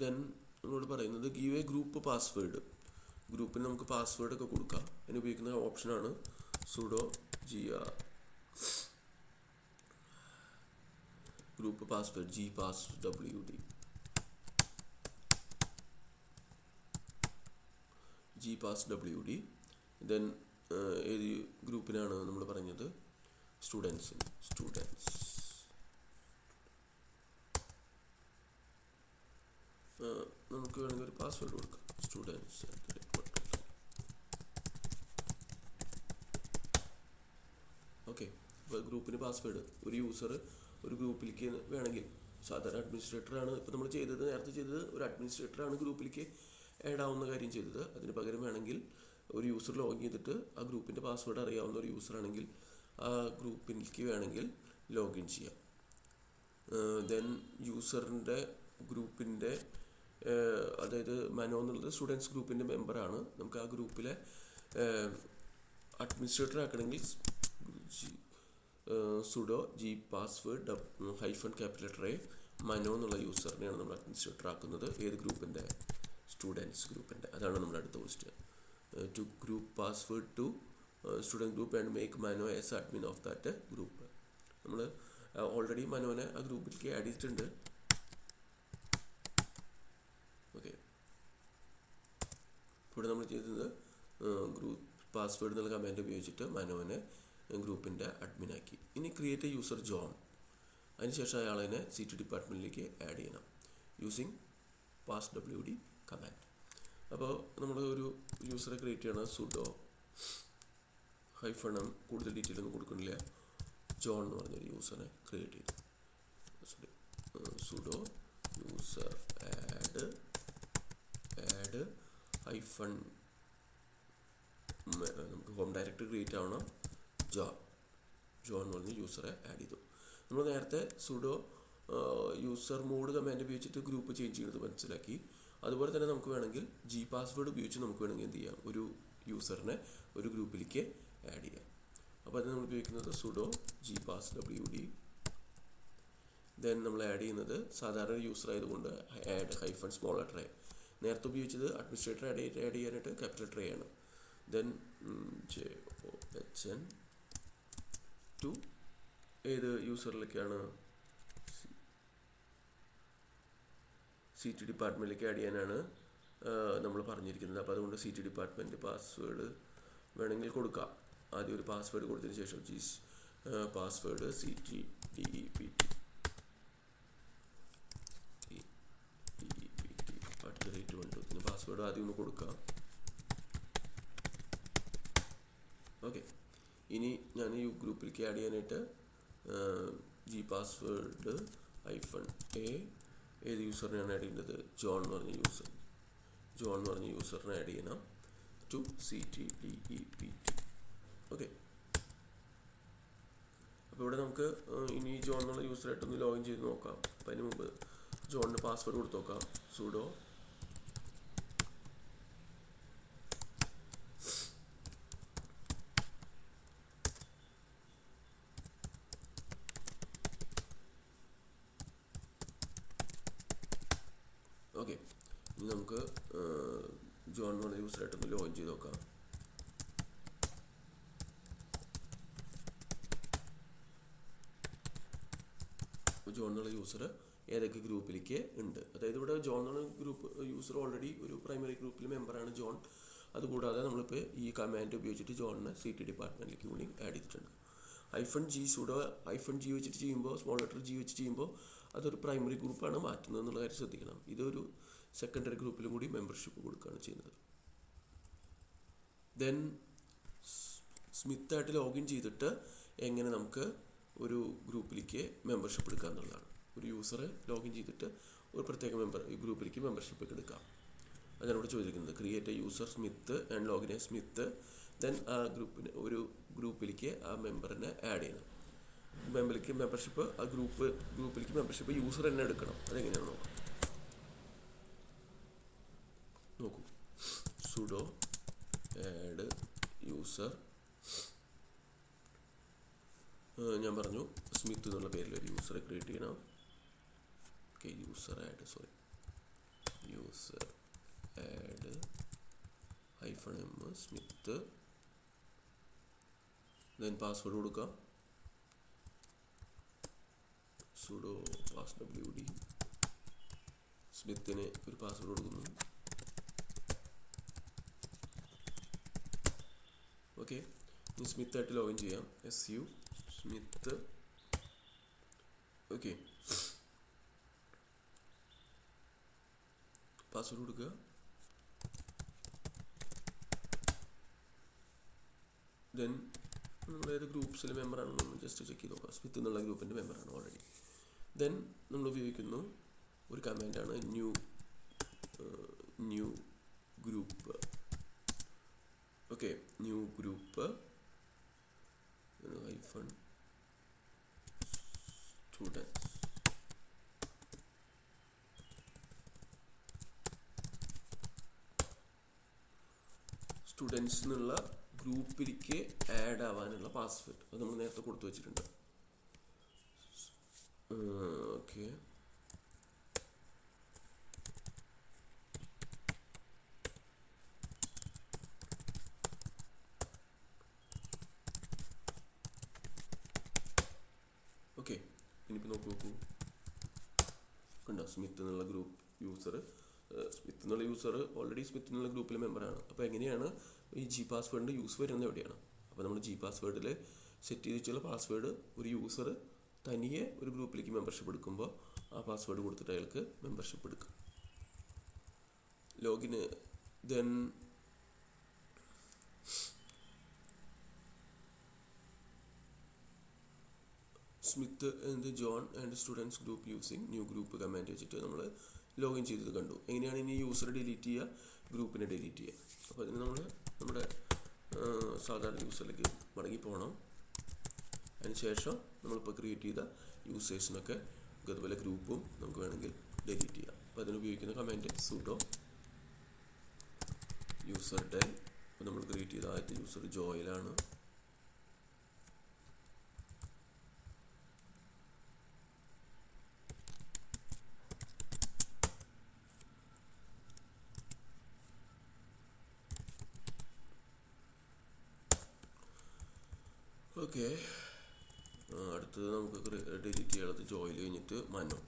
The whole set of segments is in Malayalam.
ദെൻ നമ്മളോട് പറയുന്നത് ഗീവ് എ ഗ്രൂപ്പ് പാസ്വേഡ്. ഗ്രൂപ്പിന് നമുക്ക് പാസ്വേഡൊക്കെ കൊടുക്കാം. അതിന് ഉപയോഗിക്കുന്ന ഓപ്ഷനാണ് sudo gr group password gpasswd. Then ഏത് ഗ്രൂപ്പിനാണ് നമ്മൾ പറഞ്ഞത്? സ്റ്റുഡൻസ്. നമുക്ക് വേണമെങ്കിൽ ഒരു പാസ്വേഡ് കൊടുക്കാം, സ്റ്റുഡൻസ്. ഓക്കെ, ഇപ്പോൾ ഗ്രൂപ്പിന് പാസ്വേഡ് ഒരു യൂസർ ഒരു ഗ്രൂപ്പിലേക്ക് വേണമെങ്കിൽ, സാധാരണ അഡ്മിനിസ്ട്രേറ്ററാണ് ഇപ്പോൾ നമ്മൾ നേരത്തെ ചെയ്തത് ഒരു അഡ്മിനിസ്ട്രേറ്ററാണ് ഗ്രൂപ്പിലേക്ക് ആഡ് ആവുന്ന കാര്യം ചെയ്തത്. അതിന് പകരം വേണമെങ്കിൽ ഒരു യൂസർ ലോഗിൻ ചെയ്തിട്ട് ആ ഗ്രൂപ്പിൻ്റെ പാസ്വേഡ് അറിയാവുന്ന ഒരു യൂസറാണെങ്കിൽ ആ ഗ്രൂപ്പിലേക്ക് വേണമെങ്കിൽ ലോഗിൻ ചെയ്യാം. ദെൻ യൂസറിൻ്റെ ഗ്രൂപ്പിൻ്റെ അതായത് മനോ എന്നുള്ളത് സ്റ്റുഡൻസ് ഗ്രൂപ്പിൻ്റെ മെമ്പറാണ്. നമുക്ക് ആ ഗ്രൂപ്പിലെ അഡ്മിനിസ്ട്രേറ്റർ ആക്കണമെങ്കിൽ sudo gpassword -A മനോ എന്നുള്ള യൂസറിനെയാണ് നമ്മൾ അഡ്മിനിസ്ട്രേറ്റർ ആക്കുന്നത്. ഏത് ഗ്രൂപ്പിൻ്റെ? സ്റ്റുഡൻസ് ഗ്രൂപ്പിൻ്റെ. അതാണ് നമ്മുടെ അടുത്ത question. To group password to student group and make Mano as admin of that group. നമ്മൾ ഓൾറെഡി മനോനെ ആ ഗ്രൂപ്പിലേക്ക് ആഡ് ചെയ്തിട്ടുണ്ട്. ഓക്കെ, ഇവിടെ നമ്മൾ ചെയ്തത് ഗ്രൂപ്പ് പാസ്വേഡ് എന്നുള്ള കമാൻഡ് ഉപയോഗിച്ചിട്ട് മനോനെ ഗ്രൂപ്പിൻ്റെ അഡ്മിനാക്കി. ഇനി ക്രിയേറ്റ് എ യൂസർ ജോൺ. അതിനുശേഷം അയാളെ CT ഡിപ്പാർട്ട്മെൻറ്റിലേക്ക് ആഡ് ചെയ്യണം യൂസിങ് passwd കമാൻഡ്. അപ്പോൾ നമ്മൾ ഒരു യൂസറെ ക്രിയേറ്റ് ചെയ്യണം. sudo -m കൂടുതൽ ഡീറ്റെയിൽ ഒന്നും കൊടുക്കണില്ല, ജോൺ എന്ന് പറഞ്ഞൊരു യൂസറെ ക്രിയേറ്റ് ചെയ്തു. sudo user add നമുക്ക് ഹോം ഡയറക്ടറി ക്രിയേറ്റ് ആവണം. ജോൺ എന്ന് പറഞ്ഞ യൂസറെ ആഡ് ചെയ്തു. നമ്മൾ നേരത്തെ sudo യൂസർ മോഡ് കമാൻഡ് ഉപയോഗിച്ചിട്ട് ഗ്രൂപ്പ് ചേഞ്ച് ചെയ്യുന്നത് മനസ്സിലാക്കി. അതുപോലെ തന്നെ നമുക്ക് വേണമെങ്കിൽ gpassword ഉപയോഗിച്ച് നമുക്ക് വേണമെങ്കിൽ എന്ത് ചെയ്യാം, ഒരു യൂസറിനെ ഒരു ഗ്രൂപ്പിലേക്ക് ആഡ് ചെയ്യാം. അപ്പോൾ അത് നമ്മൾ ഉപയോഗിക്കുന്നത് sudo gpasswd. ദെൻ നമ്മൾ ആഡ് ചെയ്യുന്നത് സാധാരണ യൂസർ ആയതുകൊണ്ട് add-a. നേരത്തെ ഉപയോഗിച്ചത് അഡ്മിനിസ്ട്രേറ്റർ ആഡ് ചെയ്യാനായിട്ട് ക്യാപിറ്റൽ ആണ്. ദെൻ john ടു ഏത് യൂസറിലേക്കാണ്? CT ഡിപ്പാർട്ട്മെൻറ്റിലേക്ക് ആഡ് ചെയ്യാനാണ് നമ്മൾ പറഞ്ഞിരിക്കുന്നത്. അപ്പോൾ അതുകൊണ്ട് CT ഡിപ്പാർട്ട്മെൻറ്റ് പാസ്വേഡ് വേണമെങ്കിൽ കൊടുക്കാം. ആദ്യം ഒരു പാസ്വേഡ് കൊടുത്തതിന് ശേഷം പാസ്വേഡ് CTDEPT പാസ്വേഡ് ആദ്യം ഒന്ന് കൊടുക്കാം. ഓക്കെ, ഇനി ഞാൻ ഈ ഗ്രൂപ്പിലേക്ക് ആഡ് ചെയ്യാനായിട്ട് gpassword -A ഏത് യൂസറിനെയാണ് ആഡ് ചെയ്യുന്നത്? ജോൺ എന്ന് പറഞ്ഞ യൂസറിനെ ആഡ് ചെയ്യണം ടു CTDEPT. ഓക്കെ, അപ്പോൾ ഇവിടെ നമുക്ക് ഇനി ജോൺ എന്നുള്ള യൂസറായിട്ടൊന്ന് ലോഗിൻ ചെയ്ത് നോക്കാം. അപ്പോൾ അതിന് മുമ്പ് ജോണിന് പാസ്വേഡ് കൊടുത്ത് നോക്കാം. sudo ഓക്കെ, ഇനി നമുക്ക് ജോൺ എന്നുള്ള യൂസറായിട്ടൊന്ന് ലോഗിൻ ചെയ്ത് നോക്കാം. ജോൺ എന്നുള്ള യൂസർ ഏതൊക്കെ ഗ്രൂപ്പിലേക്ക് ഉണ്ട്? അതായത് ഇവിടെ ജോൺ എന്നുള്ള ഗ്രൂപ്പ് യൂസർ ഓൾറെഡി ഒരു പ്രൈമറി ഗ്രൂപ്പിൽ മെമ്പറാണ് ജോൺ. അതുകൂടാതെ നമ്മളിപ്പോൾ ഈ കമാൻഡ് ഉപയോഗിച്ചിട്ട് ജോണിനെ CT ഡിപ്പാർട്ട്മെൻറ്റിലേക്ക് കൂടി ആഡ് ചെയ്തിട്ടുണ്ട്. -G വെച്ചിട്ട് ചെയ്യുമ്പോൾ, സ്മോൾ ലെറ്റർ G വെച്ച് ചെയ്യുമ്പോൾ അതൊരു പ്രൈമറി ഗ്രൂപ്പാണ് മാറ്റുന്നത് എന്നുള്ള കാര്യം ശ്രദ്ധിക്കണം. ഇതൊരു സെക്കൻഡറി ഗ്രൂപ്പിലും കൂടി മെമ്പർഷിപ്പ് കൊടുക്കുകയാണ് ചെയ്യുന്നത്. ദെൻ സ്മിത്തായിട്ട് ലോഗിൻ ചെയ്തിട്ട് എങ്ങനെ നമുക്ക് ഒരു ഗ്രൂപ്പിലേക്ക് മെമ്പർഷിപ്പ് എടുക്കുക എന്നുള്ളതാണ്. ഒരു യൂസറെ ലോഗിൻ ചെയ്തിട്ട് ഒരു പ്രത്യേക ഗ്രൂപ്പിലേക്ക് മെമ്പർഷിപ്പ് എടുക്കാം. അതാണ് ഇവിടെ ചോദിക്കുന്നത്. Create A user Smith and login A Smith. Then ആ ഗ്രൂപ്പിലേക്ക് ആ മെമ്പറിനെ ആഡ് ചെയ്യണം. മെമ്പർഷിപ്പ് ആ ഗ്രൂപ്പിലേക്ക് മെമ്പർഷിപ്പ് യൂസർ തന്നെ എടുക്കണം. അതെങ്ങനെയാണ് നോക്കൂ. sudo add user, ഞാൻ പറഞ്ഞു സ്മിത്ത് എന്നുള്ള പേരിൽ ഒരു യൂസറെ ക്രിയേറ്റ് ചെയ്യണം. User add user add -m Smith, then password കൊടുക്കാം, sudo passwd, സ്മിത്തിന് ഒരു പാസ്വേഡ് കൊടുക്കുന്നു. ഓക്കെ, ഇനി സ്മിത്തായിട്ട് ലോഗിൻ ചെയ്യാം. su Smith. ഓക്കെ, പാസ്വേഡ് കൊടുക്കുക. ദെൻ നമ്മളേത് ഗ്രൂപ്പ്സിൽ മെമ്പറാണെന്ന് നമ്മൾ ജസ്റ്റ് ചെക്ക് ചെയ്ത് നോക്കാം. സ്മിത്ത് എന്നുള്ള ഗ്രൂപ്പിൻ്റെ മെമ്പറാണ് ഓൾറെഡി. ദെൻ നമ്മൾ ഉപയോഗിക്കുന്നു ഒരു കമാൻഡാണ് new group. Okay, new group hyphen students. Students എന്നുള്ള ഗ്രൂപ്പിലേക്ക് ആഡ് ആവാനുള്ള പാസ്വേഡ് അത് നമ്മൾ നേരത്തെ കൊടുത്തു വെച്ചിട്ടുണ്ട്. ഓക്കെ, ഓക്കെ, ഇനിയിപ്പോൾ നോക്കൂ കണ്ടോ, സ്മിത്ത് എന്നുള്ള ഗ്രൂപ്പ് യൂസർ, സ്മിത്ത് എന്നുള്ള യൂസർ ഓൾറെഡി സ്മിത്ത് എന്നുള്ള ഗ്രൂപ്പിലെ മെമ്പറാണ്. അപ്പോൾ എങ്ങനെയാണ് ഈ ജി പാസ്വേഡിൻ്റെ യൂസ് വരുന്നത് എവിടെയാണ്? അപ്പോൾ നമ്മൾ ജി പാസ്വേഡിൽ സെറ്റ് ചെയ്ത് വെച്ചുള്ള പാസ്വേഡ് ഒരു യൂസർ തനിയെ ഒരു ഗ്രൂപ്പിലേക്ക് മെമ്പർഷിപ്പ് എടുക്കുമ്പോൾ ആ പാസ്വേഡ് കൊടുത്തിട്ട് അയാൾക്ക് മെമ്പർഷിപ്പ് എടുക്കും. ലോഗിന് then Smith and John and students group using new group command വെച്ചിട്ട് നമ്മൾ ലോഗിൻ ചെയ്തത് കണ്ടു. എങ്ങനെയാണ് ഇനി യൂസർ ഡിലീറ്റ് ചെയ്യുക, ഗ്രൂപ്പിനെ ഡിലീറ്റ് ചെയ്യുക. അപ്പോൾ അതിന് നമ്മൾ നമ്മുടെ സാധാരണ യൂസറിലേക്ക് മടങ്ങി പോകണം. അതിനുശേഷം നമ്മളിപ്പോൾ ക്രിയേറ്റ് ചെയ്ത യൂസേഴ്സിനൊക്കെ അതുപോലെ ഗ്രൂപ്പും നമുക്ക് വേണമെങ്കിൽ ഡിലീറ്റ് ചെയ്യാം. അപ്പോൾ അതിനുപയോഗിക്കുന്ന കമാൻഡ് sudo യൂസർ ഡെൽ. അപ്പോൾ നമ്മൾ ക്രിയേറ്റ് ചെയ്ത ആദ്യത്തെ യൂസർ ജോയിലാണ്. ഓക്കെ, അടുത്തത് നമുക്ക് ഡിലീറ്റ് ചെയ്യാനുള്ളത് ജോയിൽ കഴിഞ്ഞിട്ട് മനു.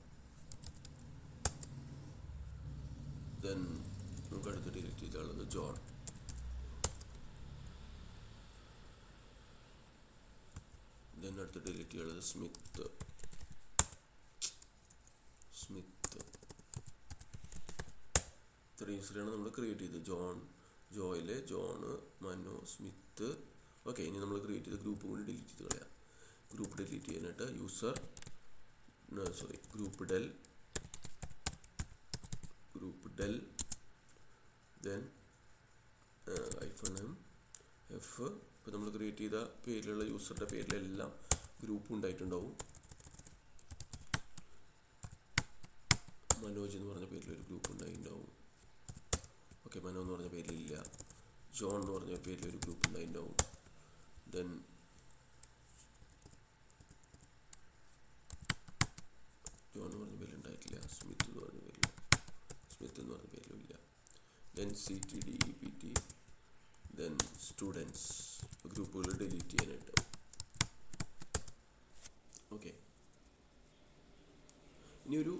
ദെൻ നമുക്ക് അടുത്ത് ഡിലീറ്റ് ചെയ്യാനുള്ളത് ജോൺ. ദെൻ അടുത്ത് ഡിലീറ്റ് ചെയ്യാനുള്ളത് സ്മിത്ത്. ഇത്ര യൂസറാണ് നമ്മൾ ക്രിയേറ്റ് ചെയ്തത്. ജോൺ, ജോയില്, ജോണ്, മനു, സ്മിത്ത്. ഓക്കെ, ഇനി നമ്മൾ ക്രിയേറ്റ് ചെയ്ത ഗ്രൂപ്പ് കൂടി ഡിലീറ്റ് ചെയ്ത് കളയാം. ഗ്രൂപ്പ് ഡിലീറ്റ് ചെയ്യാനായിട്ട് group del then -m f. ഇപ്പോൾ നമ്മൾ ക്രിയേറ്റ് ചെയ്ത പേരിലുള്ള യൂസറുടെ പേരിലെല്ലാം ഗ്രൂപ്പ് ഉണ്ടായിട്ടുണ്ടാവും. മനോജ് എന്ന് പറഞ്ഞ പേരിലൊരു ഗ്രൂപ്പ് ഉണ്ടായിട്ടുണ്ടാവും. ഓക്കെ, മനോ എന്ന് പറഞ്ഞ പേരിലില്ല. ജോൺ എന്ന് പറഞ്ഞ പേരിലൊരു ഗ്രൂപ്പ് ഉണ്ടായിട്ടുണ്ടാവും. ദെൻ ജോൺ എന്ന് പറഞ്ഞ പേരിലുണ്ടായിട്ടില്ല. സ്മിത്ത് എന്ന് പറഞ്ഞ പേരിലും ഇല്ല. ദെൻ ctdept ദെൻ സ്റ്റുഡൻസ് ഗ്രൂപ്പുകൾ ഡിലീറ്റ് ചെയ്യാനായിട്ട്. ഓക്കെ, ഇനി ഒരു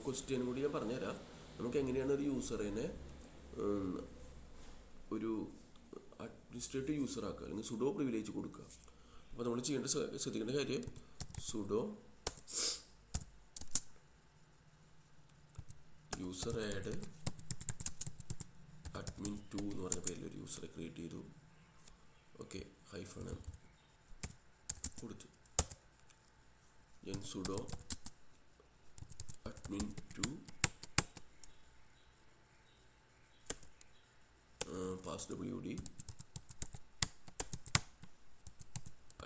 ക്വസ്റ്റ്യൻ കൂടി ഞാൻ പറഞ്ഞുതരാം. നമുക്ക് എങ്ങനെയാണ് ഒരു യൂസറിനെ ഒരു അഡ്മിനിസ്ട്രേറ്റീവ് യൂസർ ആക്കുക, അല്ലെങ്കിൽ സുഡോ പ്രിവിലേജ് കൊടുക്കുക. അപ്പോൾ നമ്മൾ ശ്രദ്ധിക്കേണ്ട കാര്യം സുഡോ യൂസർ ആഡ് admin2 എന്ന് പറഞ്ഞ പേരിൽ ഒരു യൂസറെ ക്രിയേറ്റ് ചെയ്തു. ഓക്കെ, -m കൊടുത്തു. ഞാൻ sudo admin2 passwd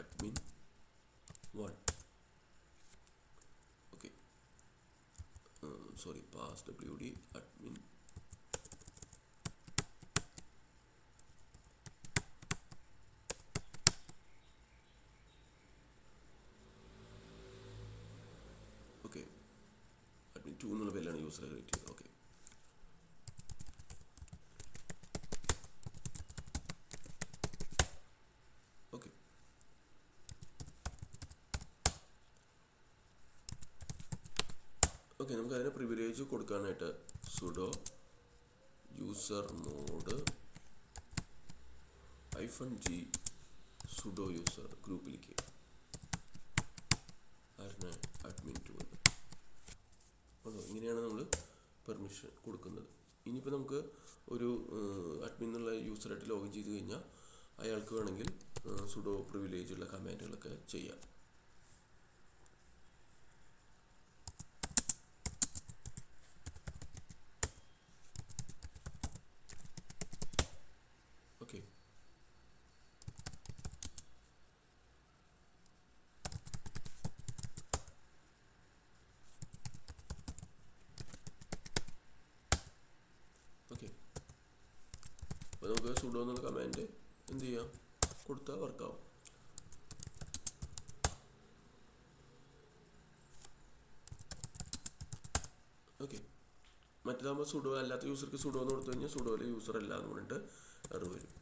admin1. Okay, sorry, passwd admin. Okay, admin2 എന്നുള്ള പേരിലാണ് യൂസറെ ക്രിയേറ്റ് ചെയ്തത്. ഓക്കെ, ഓക്കെ, നമുക്ക് അതിന് പ്രിവിലേജ് കൊടുക്കാനായിട്ട് sudo usermod -g sudo user ഗ്രൂപ്പിലേക്ക് ആയിരുന്നു അഡ്മിൻ 2 എന്ന്. ഇങ്ങനെയാണ് നമ്മൾ പെർമിഷൻ കൊടുക്കുന്നത്. ഇനിയിപ്പോൾ നമുക്ക് ഒരു അഡ്മിൻ എന്നുള്ള യൂസറായിട്ട് ലോഗിൻ ചെയ്ത് കഴിഞ്ഞാൽ അയാൾക്ക് വേണമെങ്കിൽ സുഡോ പ്രിവിലേജ് ഉള്ള കമാൻഡുകളൊക്കെ ചെയ്യാം. Okay, okay. അപ്പോൾ നമുക്ക് സുഡോ എന്നുള്ള കമാൻഡ് എന്ത് ചെയ്യാം, കൊടുത്താൽ വർക്കാവും. ഓക്കെ, മറ്റേതാകുമ്പോൾ സുഡോ അല്ലാത്ത യൂസർക്ക് സുഡോ എന്ന് കൊടുത്തു കഴിഞ്ഞാൽ സുഡോയിലെ യൂസർ അല്ല എന്ന് പറഞ്ഞിട്ട് എറർ വരും.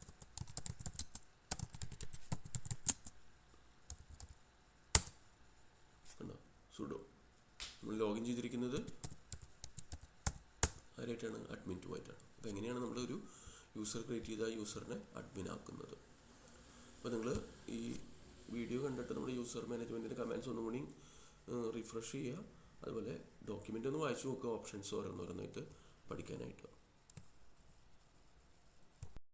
കണ്ടോ, സുഡോ നമ്മൾ ലോഗിൻ ചെയ്തിരിക്കുന്നത് ആരായിട്ടാണ്, അഡ്മിൻ 2 ആയിട്ടാണ്. അപ്പോൾ എങ്ങനെയാണ് നമ്മളൊരു യൂസർ ക്രിയേറ്റ് ചെയ്ത യൂസറിനെ അഡ്മിൻ ആക്കുന്നത്. അപ്പോൾ നിങ്ങൾ ഈ വീഡിയോ കണ്ടിട്ട് നമ്മുടെ യൂസർ മാനേജ്മെൻറ്റിൻ്റെ കമാൻഡ്സ് ഒന്നും കൂടി റിഫ്രഷ് ചെയ്യുക. അതുപോലെ ഡോക്യുമെൻ്റ് ഒന്ന് വായിച്ചു നോക്കുക, ഓപ്ഷൻസ് ഓരോന്നോരോന്നായിട്ട് പഠിക്കാനായിട്ട്.